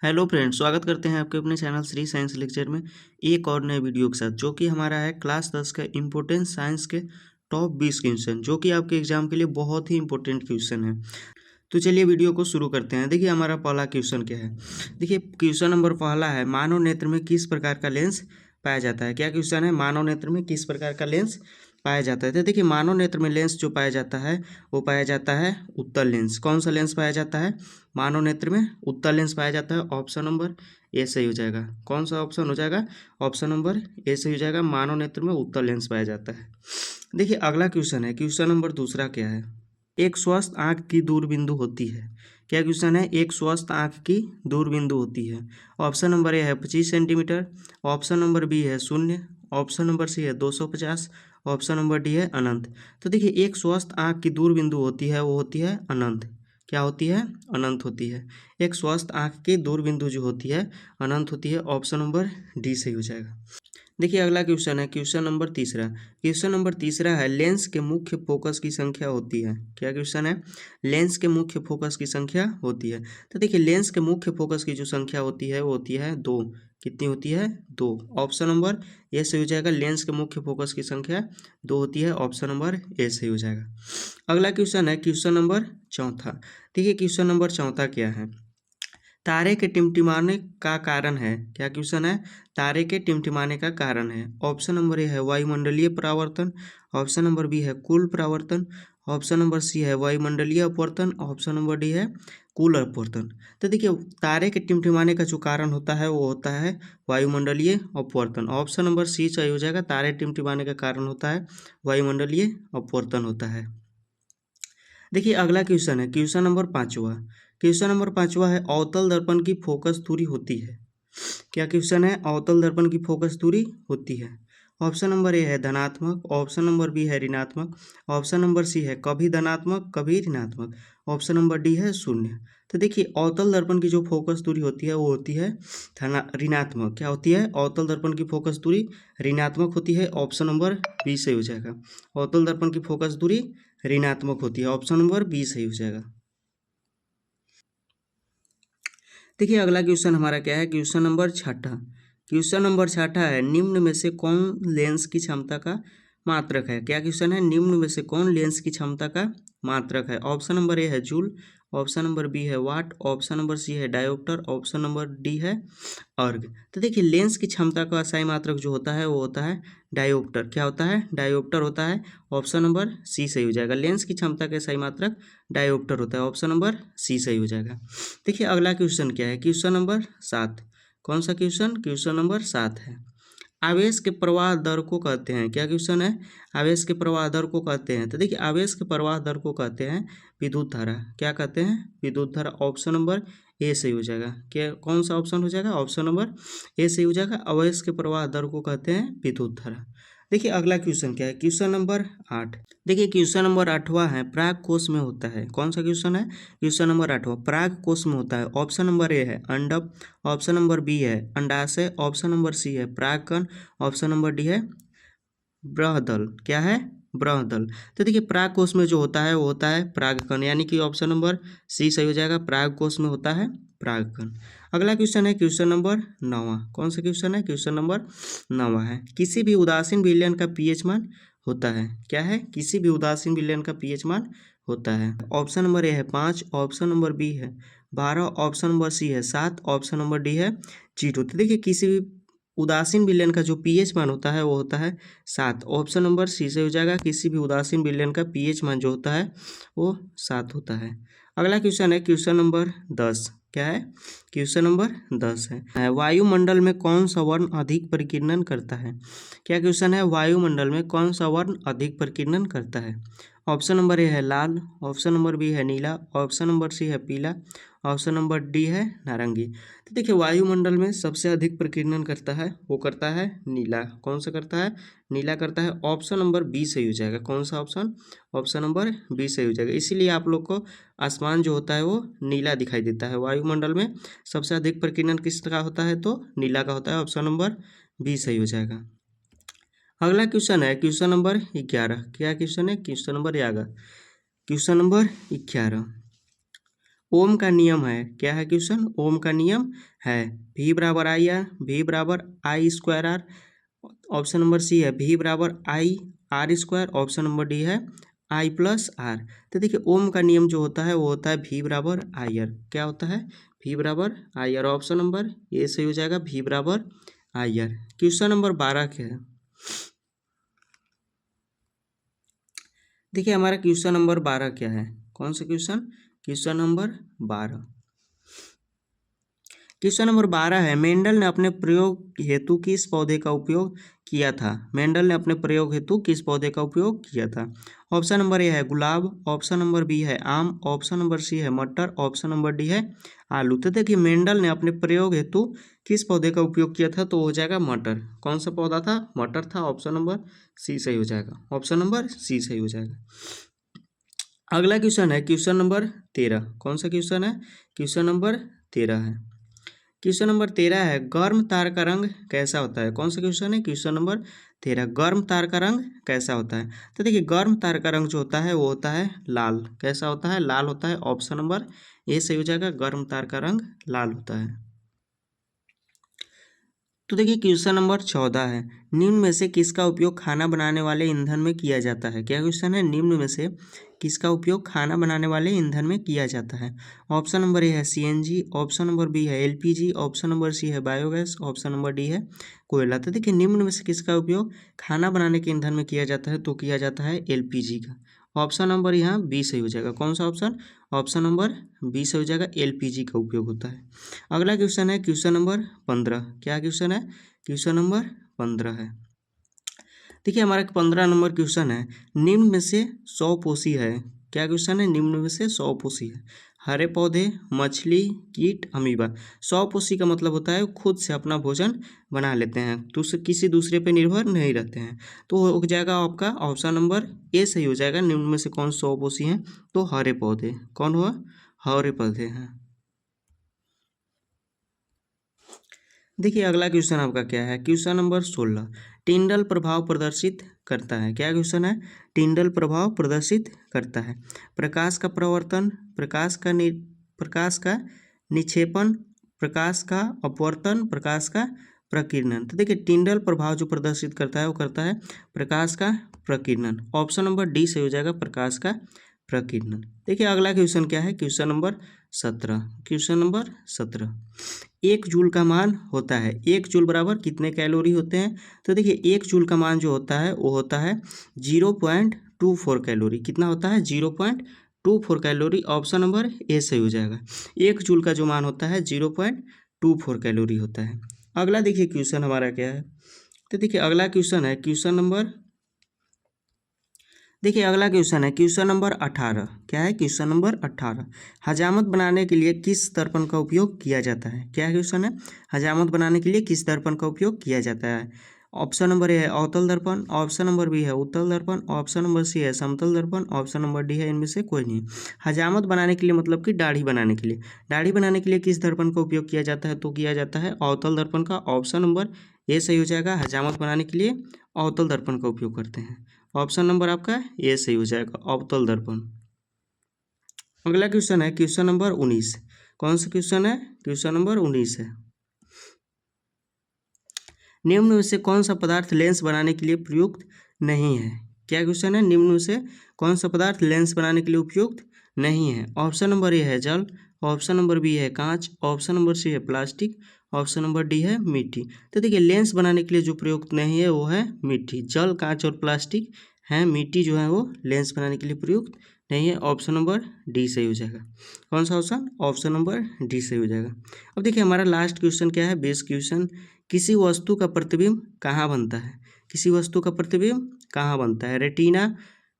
Hello friends, स्वागत करते हैं आपके अपने चैनल श्री साइंस लेक्चर में एक और नए वीडियो के साथ, जो कि हमारा है क्लास 10 का इम्पोर्टेंट साइंस के टॉप 20 क्वेश्चन, जो कि आपके एग्जाम के लिए बहुत ही इंपॉर्टेंट क्वेश्चन है। तो चलिए वीडियो को शुरू करते हैं। देखिए हमारा पहला क्वेश्चन क्या है। देखिए क्वेश्चन नंबर पहला है, मानव नेत्र में किस प्रकार का लेंस पाया जाता है। क्या क्वेश्चन है, मानव नेत्र में किस प्रकार का लेंस पाया जाता है। तो देखिए मानव नेत्र में लेंस जो पाया जाता है वो पाया जाता है उत्तल लेंस। कौन सा लेंस पाया जाता है मानव नेत्र में? उत्तल लेंस पाया जाता है। ऑप्शन नंबर ए सही हो जाएगा। कौन सा ऑप्शन हो जाएगा? ऑप्शन नंबर ए सही हो जाएगा। मानव नेत्र में उत्तल लेंस पाया जाता है। देखिए अगला क्वेश्चन है, क्वेश्चन नंबर दूसरा क्या है। एक स्वस्थ आंख की दूरबिंदु होती है। क्या क्वेश्चन है, एक स्वस्थ आंख की दूरबिंदु होती है। ऑप्शन नंबर ए है 25 सेंटीमीटर, ऑप्शन नंबर बी है 0, ऑप्शन नंबर सी है 250, ऑप्शन नंबर डी है अनंत। तो देखिए एक स्वस्थ आंख की दूरबिंदु होती है वो होती है अनंत। क्या होती है? अनंत होती है। एक स्वस्थ आंख की दूरबिंदु जो होती है अनंत होती है। ऑप्शन नंबर डी सही हो जाएगा। देखिए अगला क्वेश्चन है, क्वेश्चन नंबर तीसरा। क्वेश्चन नंबर तीसरा है, लेंस के मुख्य फोकस की संख्या होती है। क्या क्वेश्चन है, लेंस के मुख्य फोकस की संख्या होती है। तो देखिए लेंस के मुख्य फोकस की जो संख्या होती है वो होती है 2। कितनी होती है? 2। ऑप्शन नंबर ए सही हो जाएगा। लेंस के मुख्य फोकस की संख्या 2 होती है। ऑप्शन नंबर ए सही हो जाएगा। अगला क्वेश्चन है, क्वेश्चन नंबर चौथा। देखिए क्वेश्चन नंबर चौथा क्या है, तारे के टिमटिमाने का कारण है। क्या क्वेश्चन है, तारे के टिमटिमाने का कारण है। ऑप्शन नंबर ए है वायुमंडलीय परावर्तन, ऑप्शन नंबर बी है कुल परावर्तन, ऑप्शन नंबर सी है वायुमंडलीय अपवर्तन, ऑप्शन नंबर डी है कुल अपवर्तन। तो देखिए तारे के टिमटिमाने का जो कारण होता है वो होता है वायुमंडलीय अपवर्तन। ऑप्शन नंबर सी सही हो जाएगा। तारे टिमटिमाने का कारण होता है वायुमंडलीय अपवर्तन होता है। देखिए अगला क्वेश्चन है, क्वेश्चन नंबर पाँचवा। क्वेश्चन नंबर पाँचवा है, अवतल दर्पण की फोकस दूरी होती है। क्या क्वेश्चन है, अवतल दर्पण की फोकस दूरी होती है। ऑप्शन नंबर ए है धनात्मक, ऑप्शन नंबर बी है ऋणात्मक, ऑप्शन नंबर सी है कभी धनात्मक कभी ऋणात्मक, ऑप्शन नंबर डी है 0। तो देखिए अवतल दर्पण की जो फोकस दूरी होती है वो होती है ऋणात्मक। क्या होती है? अवतल दर्पण की फोकस दूरी ऋणात्मक होती है। ऑप्शन नंबर बी सही हो जाएगा। अवतल दर्पण की फोकस दूरी ऋणात्मक होती है। ऑप्शन नंबर बी सही हो जाएगा। देखिए अगला क्वेश्चन हमारा क्या है, क्वेश्चन नंबर छठा। क्वेश्चन नंबर छठा है, निम्न में से कौन लेंस की क्षमता का मात्रक है। क्या क्वेश्चन है, निम्न में से कौन लेंस की क्षमता का मात्रक है। ऑप्शन नंबर ए है जूल, ऑप्शन नंबर बी है वाट, ऑप्शन नंबर सी है डायोप्टर, ऑप्शन नंबर डी है अर्ग। तो देखिए लेंस की क्षमता का असाई मात्रक जो होता है वो होता है डायोप्टर। क्या होता है? डायोप्टर होता है। ऑप्शन नंबर सी सही हो जाएगा। लेंस की क्षमता का असाई मात्रक डायोप्टर होता है। ऑप्शन नंबर सी सही हो जाएगा। देखिए अगला क्वेश्चन क्या है, क्वेश्चन नंबर 7। कौन सा क्वेश्चन? क्वेश्चन नंबर 7 है, आवेश के प्रवाह दर को कहते हैं। क्या क्वेश्चन है, आवेश के प्रवाह दर को कहते हैं। तो देखिए आवेश के प्रवाह दर को कहते हैं विद्युत धारा। क्या कहते हैं? विद्युत धारा। ऑप्शन नंबर ए सही हो जाएगा। क्या कौन सा ऑप्शन हो जाएगा? ऑप्शन नंबर ए सही हो जाएगा। आवेश के प्रवाह दर को कहते हैं विद्युत धारा। देखिए अगला क्वेश्चन क्या है, क्वेश्चन नंबर 8। देखिए क्वेश्चन नंबर 8वां है, प्राग कोश में होता है। कौन सा क्वेश्चन है? क्वेश्चन नंबर 8वां, प्राग कोश में होता है। ऑप्शन नंबर ए है अंडक, ऑप्शन नंबर बी है अंडाशय, ऑप्शन नंबर सी है परागकण, ऑप्शन नंबर डी है बृहदल। क्या है? बृहदल। तो देखिए पराग कोश में जो होता है वो होता है परागकण, यानी कि ऑप्शन नंबर सी सही हो जाएगा। पराग कोश में होता है परागकण। अगला क्वेश्चन है क्वेश्चन नंबर 9वां। कौन सा क्वेश्चन है? क्वेश्चन नंबर 9वां है, किसी भी उदासीन विलयन का पीएच मान होता है। क्या है? किसी भी उदासीन विलयन का पीएच मान होता है। ऑप्शन नंबर ए है 5, ऑप्शन नंबर बी है 12, ऑप्शन नंबर सी है 7, ऑप्शन नंबर डी है 0। तो देखिए किसी भी उदासीन विलयन का जो पीएच मान होता है वो होता है 7। ऑप्शन नंबर सी से हो जाएगा। किसी भी उदासीन विलयन का पीएच मान जो होता है वो 7 होता है। अगला क्वेश्चन है क्वेश्चन नंबर 10। क्या है? क्वेश्चन नंबर 10 है, वायुमंडल में कौन सा वर्ण अधिक परिकीर्णन करता है। क्या क्वेश्चन है, वायुमंडल में कौन सा वर्ण अधिक परिकीर्णन करता है। ऑप्शन नंबर ए है लाल, ऑप्शन नंबर बी है नीला, ऑप्शन नंबर सी है पीला, ऑप्शन नंबर डी है नारंगी। तो देखिए वायुमंडल में सबसे अधिक प्रकीर्णन करता है वो करता है नीला। कौन सा करता है? नीला करता है। ऑप्शन नंबर बी सही हो जाएगा। कौन सा ऑप्शन? ऑप्शन नंबर बी सही हो जाएगा। इसीलिए आप लोग को आसमान जो होता है वो नीला दिखाई देता है। वायुमंडल में सबसे अधिक प्रकीर्णन किसका होता है? तो नीला का होता है। ऑप्शन नंबर बी सही हो जाएगा। अगला क्वेश्चन है क्वेश्चन नंबर 11। क्या क्वेश्चन है? Question number 11। क्वेश्चन नंबर 11, ओम का नियम है, क्या है क्वेश्चन, ओम का नियम है V बराबर आई आर, V बराबर I square R. Option number C है V बराबर I R square. Option number D है आई प्लस आर। तो देखिए ओम का नियम जो होता है वो होता है V बराबर आई आर। क्या होता है, V बराबर I are. Option number A सही हो जाएगा, V बराबर आई आर। क्वेश्चन नंबर 12 क्या है, देखिए हमारा क्वेश्चन नंबर 12 क्या है, कौन सा question, question number 12। Question number 12 है, मेंडल ने अपने प्रयोग हेतु किस पौधे का उपयोग किया था। मेंडल ने अपने प्रयोग हेतु किस पौधे का उपयोग किया था। ऑप्शन नंबर ए है गुलाब, ऑप्शन नंबर बी है आम, ऑप्शन नंबर सी है मटर, ऑप्शन नंबर डी है आलू। तो देखिए मेंडल ने अपने प्रयोग हेतु किस पौधे का उपयोग किया था, तो हो जाएगा मटर। कौन सा पौधा था, मटर था। ऑप्शन नंबर सी सही हो जाएगा, ऑप्शन नंबर सी सही हो जाएगा। अगला क्वेश्चन है क्वेश्चन नंबर 13। कौन सा क्वेश्चन है, क्वेश्चन नंबर 13 है। क्वेश्चन नंबर 13 है, गर्म तार का रंग कैसा होता है। कौन सा क्वेश्चन है, क्वेश्चन नंबर 13, गर्म तार का रंग कैसा होता है। तो देखिए गर्म तार का रंग जो होता है वो होता है लाल। कैसा होता है, लाल होता है। ऑप्शन नंबर ए सही हो जाएगा, गर्म तार का रंग लाल होता है। तो देखिए क्वेश्चन नंबर 14 है, निम्न में से किसका उपयोग खाना बनाने वाले ईंधन में किया जाता है। क्या क्वेश्चन है, निम्न में से किसका उपयोग खाना बनाने वाले ईंधन में किया जाता है। ऑप्शन नंबर ए है सीएनजी, ऑप्शन नंबर बी है एलपीजी, ऑप्शन नंबर सी है बायोगैस, ऑप्शन नंबर डी है कोयला। तो देखिए निम्न में से किसका उपयोग खाना बनाने के ईंधन में किया जाता है, तो किया जाता है एलपीजी का। ऑप्शन नंबर यहाँ बी सही हो जाएगा। कौन सा ऑप्शन, ऑप्शन नंबर बी सही हो जाएगा, एलपीजी का उपयोग होता है। अगला क्वेश्चन है क्वेश्चन नंबर 15। क्या क्वेश्चन है, क्वेश्चन नंबर 15 है। देखिए हमारा 15 नंबर क्वेश्चन है, निम्न में से 100 पोषी है। क्या क्वेश्चन है, निम्न में से 100 पोषी है। हरे पौधे, मछली, कीट, अमीबा। 100 पोषी का मतलब होता है खुद से अपना भोजन बना लेते हैं, दूसरे किसी दूसरे पे निर्भर नहीं रहते हैं। तो हो जाएगा आपका ऑप्शन नंबर ए सही हो जाएगा। निम्न में से कौन 100 पोषी हैं, तो हरे पौधे। कौन हुआ, हरे पौधे हैं। देखिए अगला क्वेश्चन आपका क्या है, क्वेश्चन नंबर 16, टिंडल प्रभाव प्रदर्शित करता है। क्या क्वेश्चन है, टिंडल प्रभाव प्रदर्शित करता है। प्रकाश का प्रवर्तन, प्रकाश का निक्षेपण, प्रकाश का अपवर्तन, प्रकाश का प्रकीर्णन। तो देखिए टिंडल प्रभाव जो प्रदर्शित करता है वो करता है प्रकाश का प्रकीर्णन। ऑप्शन नंबर डी से हो जाएगा, प्रकाश का प्रकीर्णन। देखिए अगला क्वेश्चन क्या है, क्वेश्चन नंबर 17। क्वेश्चन नंबर 17, एक जूल का मान होता है, एक जूल बराबर कितने कैलोरी होते हैं। तो देखिए एक जूल का मान जो होता है वो होता है 0.24 कैलोरी। कितना होता है, 0.24 कैलोरी। ऑप्शन नंबर ए सही हो जाएगा। एक जूल का जो मान होता है 0.24 कैलोरी होता है। अगला देखिए क्वेश्चन हमारा क्या है, तो देखिए अगला क्वेश्चन है क्वेश्चन नंबर, देखिए अगला क्वेश्चन है क्वेश्चन नंबर 18। क्या है, क्वेश्चन नंबर 18, हजामत बनाने के लिए किस दर्पण का उपयोग किया जाता है। क्या क्वेश्चन है, हजामत बनाने के लिए किस दर्पण का उपयोग किया जाता है। ऑप्शन नंबर ए है अवतल दर्पण, ऑप्शन नंबर बी है उत्तल दर्पण, ऑप्शन नंबर सी है समतल दर्पण, ऑप्शन नंबर डी है इनमें से कोई नहीं। हजामत बनाने के लिए मतलब कि दाढ़ी बनाने के लिए, दाढ़ी बनाने के लिए किस दर्पण का उपयोग किया जाता है, तो किया जाता है अवतल दर्पण का। ऑप्शन नंबर ए सही हो जाएगा, हजामत बनाने के लिए अवतल दर्पण का उपयोग करते हैं। ऑप्शन नंबर आपका ए सही हो जाएगा, अवतल दर्पण। अगला क्वेश्चन है क्वेश्चन नंबर 19। कौन सा क्वेश्चन है, क्वेश्चन नंबर 19 है, निम्न में से कौन सा पदार्थ लेंस बनाने के लिए प्रयुक्त नहीं है। क्या क्वेश्चन है, निम्न में से कौन सा पदार्थ लेंस बनाने के लिए उपयुक्त नहीं है। ऑप्शन नंबर ए है जल, ऑप्शन नंबर बी है कांच, ऑप्शन नंबर सी है प्लास्टिक, ऑप्शन नंबर डी है मिट्टी। तो देखिए लेंस बनाने के लिए जो प्रयुक्त नहीं है वो है मिट्टी। जल, कांच और प्लास्टिक है, मिट्टी जो है वो लेंस बनाने के लिए प्रयुक्त नहीं है। ऑप्शन नंबर डी सही हो जाएगा। कौन सा ऑप्शन, ऑप्शन नंबर डी सही हो जाएगा। अब देखिए हमारा लास्ट क्वेश्चन क्या है, बेस क्वेश्चन, किसी वस्तु का प्रतिबिंब कहाँ बनता है। किसी वस्तु का प्रतिबिंब कहाँ बनता है, रेटिना,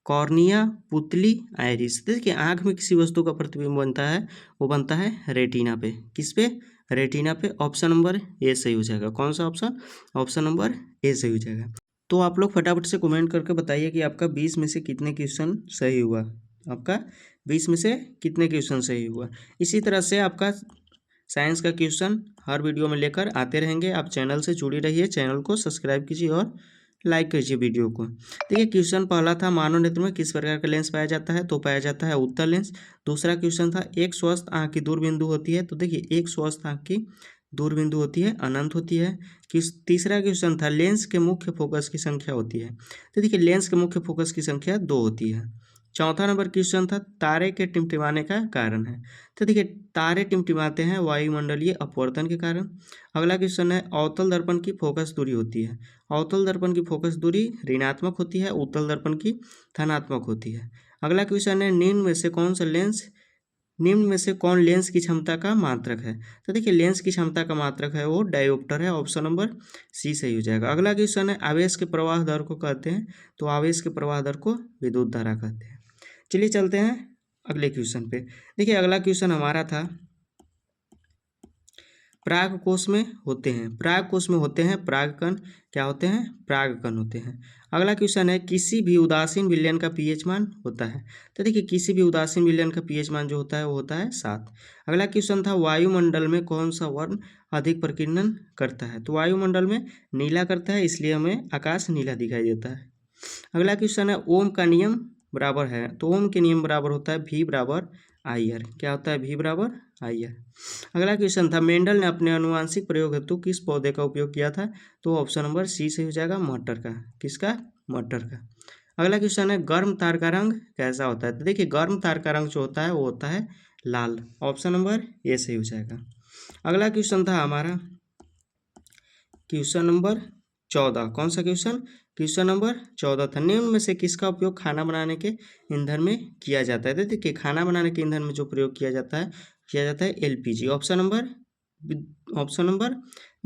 कॉर्निया, पुतली, आइरिस। देखिए आँख में किसी वस्तु का प्रतिबिंब बनता है वो बनता है रेटिना पे। किस पे, रेटिना पे। ऑप्शन नंबर ए सही हो जाएगा। कौन सा ऑप्शन, ऑप्शन नंबर ए सही हो जाएगा। तो आप लोग फटाफट से कमेंट करके बताइए कि आपका 20 में से कितने क्वेश्चन सही हुआ, आपका 20 में से कितने क्वेश्चन सही हुआ। इसी तरह से आपका साइंस का क्वेश्चन हर वीडियो में लेकर आते रहेंगे। आप चैनल से जुड़ी रहिए, चैनल को सब्सक्राइब कीजिए और लाइक कीजिए वीडियो को। देखिए क्वेश्चन पहला था, मानव नेत्र में किस प्रकार का लेंस पाया जाता है, तो पाया जाता है उत्तल लेंस। दूसरा क्वेश्चन था, एक स्वस्थ आँख की दूरबिंदु होती है, तो देखिए एक स्वस्थ आँख की दूरबिंदु होती है अनंत होती है। तीसरा क्वेश्चन था, लेंस के मुख्य फोकस की संख्या होती है, तो देखिए लेंस के मुख्य फोकस की संख्या 2 होती है। चौथा नंबर क्वेश्चन था, तारे के टिमटिमाने का कारण है, तो देखिए तारे टिमटिमाते हैं वायुमंडलीय अपवर्तन के कारण। अगला क्वेश्चन है, अवतल दर्पण की फोकस दूरी होती है, अवतल दर्पण की फोकस दूरी ऋणात्मक होती है, उत्तल दर्पण की धनात्मक होती है। अगला क्वेश्चन है, निम्न में से कौन लेंस की क्षमता का मात्रक है, तो देखिए लेंस की क्षमता का मात्रक है वो डायोप्टर है, ऑप्शन नंबर सी सही हो जाएगा। अगला क्वेश्चन है, आवेश के प्रवाह दर को कहते हैं, तो आवेश के प्रवाह दर को विद्युत धारा कहते हैं। चलिए चलते हैं अगले क्वेश्चन पे। देखिए अगला क्वेश्चन हमारा था, पराग कोश में होते हैं, पराग कोश में होते हैं परागकण, क्या होते हैं, परागकण होते हैं। अगला क्वेश्चन है, किसी भी उदासीन विलयन का पीएच मान होता है, तो देखिए किसी भी उदासीन विलयन का पीएच मान जो होता है वो होता है 7। अगला क्वेश्चन था, वायुमंडल में कौन सा वर्ण अधिक प्रकीर्णन करता है, तो वायुमंडल में नीला करता है, इसलिए हमें आकाश नीला दिखाई देता है। अगला क्वेश्चन है, ओम का नियम बराबर है, तो ओम के नियम बराबर होता है V बराबर IR, क्या होता है V बराबर IR। अगला क्वेश्चन था, मेंडल ने अपने अनुवांशिक प्रयोग हेतु किस पौधे का उपयोग किया था, तो ऑप्शन नंबर सी से हो जाएगा, मटर का। किसका, मटर का। अगला क्वेश्चन है, गर्म तार का रंग कैसा होता है, तो देखिए गर्म तार का रंग जो होता है वो होता है लाल, ऑप्शन नंबर ए सही हो जाएगा। अगला क्वेश्चन था हमारा क्वेश्चन नंबर 14, कौन सा क्वेश्चन नंबर 14 था, निम्न में से किसका उपयोग खाना बनाने के ईंधन में किया जाता है, तो देखिए खाना बनाने के ईंधन में जो प्रयोग किया जाता है LPG, ऑप्शन नंबर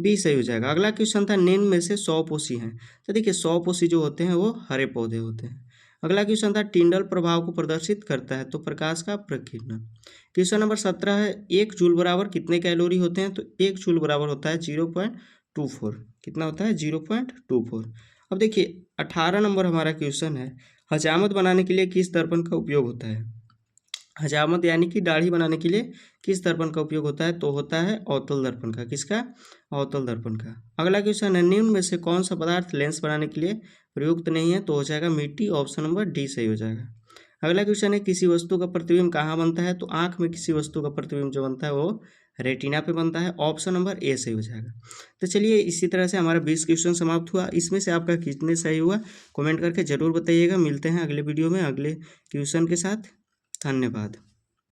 बी सही हो जाएगा। अगला क्वेश्चन था, निम्न में से 100 पोषी हैं, तो देखिए 100 पोषी जो होते हैं वो हरे पौधे होते हैं। अगला क्वेश्चन था, टिंडल प्रभाव को प्रदर्शित करता है, तो प्रकाश का प्रकीर्णन। क्वेश्चन नंबर 17 है, 1 जूल बराबर कितने कैलोरी होते हैं, तो 1 जूल बराबर होता है 0.24, कितना होता है 0.24। अब देखिए 18 नंबर हमारा क्वेश्चन है, हजामत बनाने के लिए किस दर्पण का उपयोग होता है, हजामत यानी कि दाढ़ी बनाने के लिए किस दर्पण का उपयोग होता है, तो होता है अवतल दर्पण का। किसका, अवतल दर्पण का। अगला क्वेश्चन है, निम्न में से कौन सा पदार्थ लेंस बनाने के लिए प्रयुक्त नहीं है, तो हो जाएगा मिट्टी, ऑप्शन नंबर डी सही हो जाएगा। अगला क्वेश्चन है, किसी वस्तु का प्रतिबिंब कहाँ बनता है, तो आंख में किसी वस्तु का प्रतिबिंब जो बनता है वो रेटिना पे बनता है, ऑप्शन नंबर ए सही हो जाएगा। तो चलिए इसी तरह से हमारा 20 क्वेश्चन समाप्त हुआ। इसमें से आपका कितने सही हुआ कमेंट करके जरूर बताइएगा। मिलते हैं अगले वीडियो में अगले क्वेश्चन के साथ। धन्यवाद।